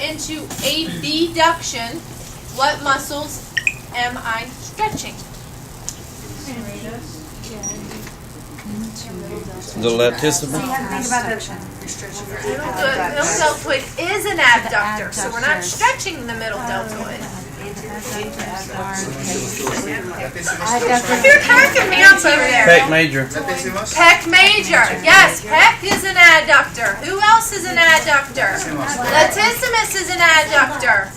into abduction, what muscles am I stretching? The latissimus. The middle deltoid is an abductor, so we're not stretching the middle deltoid. You're cracking me up over there. Pec major. Pec major. Yes, pec is an adductor. Who else is an adductor? Latissimus is an adductor.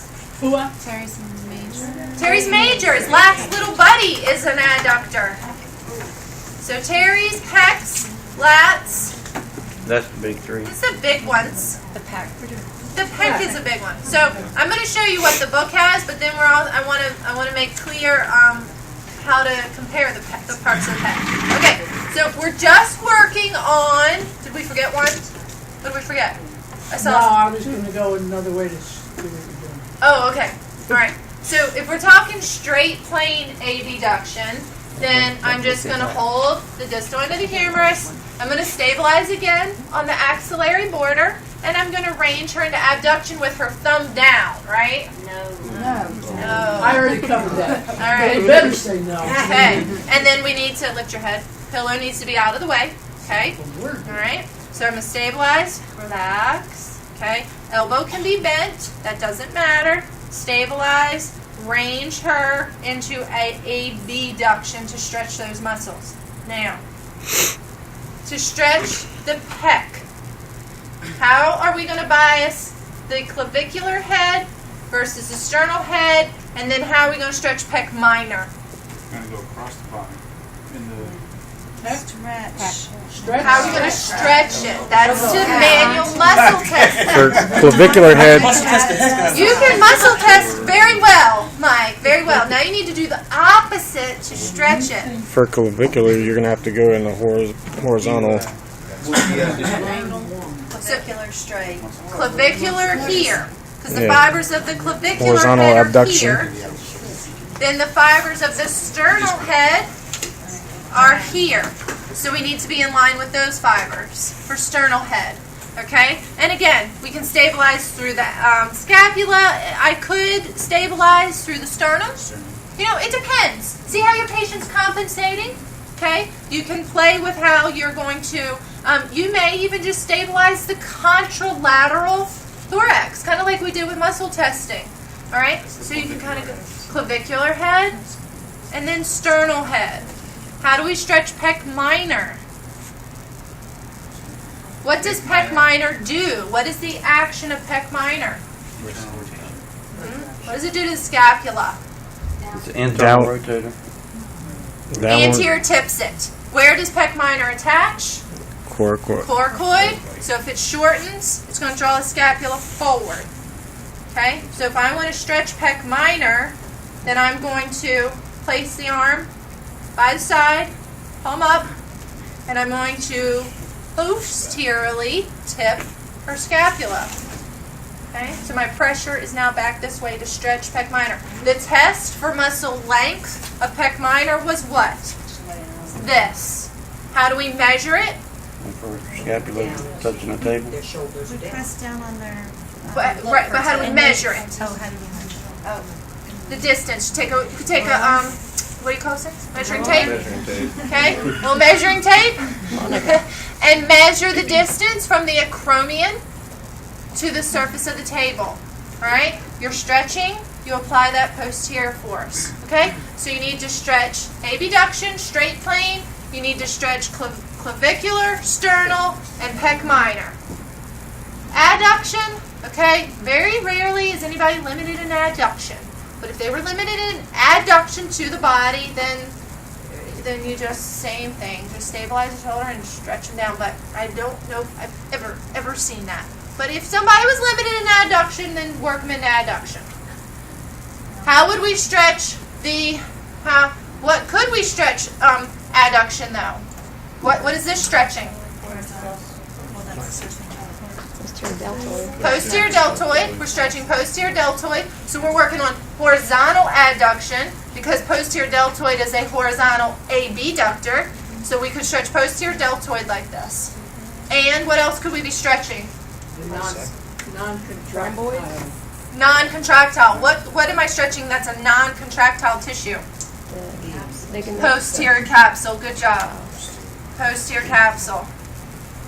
Teres major. His last little buddy is an adductor. So teres, pecs, lats. That's the big three. It's the big ones. The pec is a big one. So I'm going to show you what the book has, but then I want to make clear how to compare the parts of the pec. Okay, so we're just working on. Did we forget one? What did we forget? I was going to go another way to do what you're doing. Oh, okay. All right. So if we're talking straight plane abduction, then I'm just going to hold the distal end of the humerus. I'm going to stabilize again on the axillary border, and I'm going to range her into abduction with her thumb down, right? No. I already covered that. All right. You better say no. Okay. And then we need to lift your head. Pillow needs to be out of the way. Okay. All right. So I'm going to stabilize, relax. Okay. Elbow can be bent. That doesn't matter. Stabilize. Range her into a abduction to stretch those muscles. Now, to stretch the pec, how are we going to bias the clavicular head versus the sternal head, and then how are we going to stretch pec minor? We're going to go across the body. Stretch. How are we going to stretch it? That's to manual muscle testing. For clavicular head, You can muscle test very well, Mike, very well. Now you need to do the opposite to stretch it. for clavicular, you're going to have to go in the horizontal. Clavicular straight. Clavicular here, because the Yeah. fibers of the clavicular Horizontal head are abduction. here. Then the fibers of the sternal head are here. So we need to be in line with those fibers for sternal head. Okay? And again, we can stabilize through the scapula. I could stabilize through the sternum. You know, it depends. See how your patient's compensating? Okay? You can play with how you're going to, you may even just stabilize the contralateral thorax, kind of like we did with muscle testing. All right? So you can kind of go clavicular head and then sternal head. How do we stretch pec minor? What does pec minor do? What is the action of pec minor? What does it do to the scapula? It's an internal rotator. Anterior tips it. Where does pec minor attach? Coracoid. Coracoid. So if it shortens, it's going to draw the scapula forward. Okay? So if I want to stretch pec minor, then I'm going to place the arm by the side, palm up, and I'm going to posteriorly tip her scapula. Okay? So my pressure is now back this way to stretch pec minor. The test for muscle length of pec minor was what? This. How do we measure it? And for scapula touching the table. We press down on their... But how do we measure it? Oh, how do we measure it? Oh. The distance. Take a what do you call it? Measuring tape? Okay. Well, measuring tape. And measure the distance from the acromion to the surface of the table. All right? You're stretching. You apply that posterior force. Okay? So you need to stretch abduction, straight plane. You need to stretch clavicular, sternal, and pec minor. Adduction. Okay? Very rarely is anybody limited in adduction. But if they were limited in adduction to the body, then you just, same thing. Just stabilize the shoulder and stretch them down. But I don't know if I've ever seen that. But if somebody was limited in adduction, then work them into adduction. How would we stretch what could we stretch adduction though? What is this stretching? Posterior deltoid. We're stretching posterior deltoid. So we're working on horizontal adduction because posterior deltoid is a horizontal abductor. So we could stretch posterior deltoid like this. And what else could we be stretching? Non-contractile. Non-contractile. What am I stretching that's a non-contractile tissue? Posterior capsule. Good job. Posterior capsule.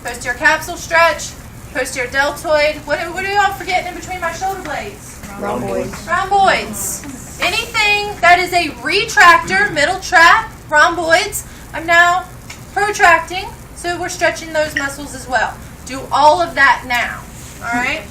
Posterior capsule stretch. Posterior deltoid. What are y'all forgetting in between my shoulder blades? Rhomboids. Anything that is a retractor, middle trap, rhomboids, I'm now protracting, so we're stretching those muscles as well. Do all of that now. All right?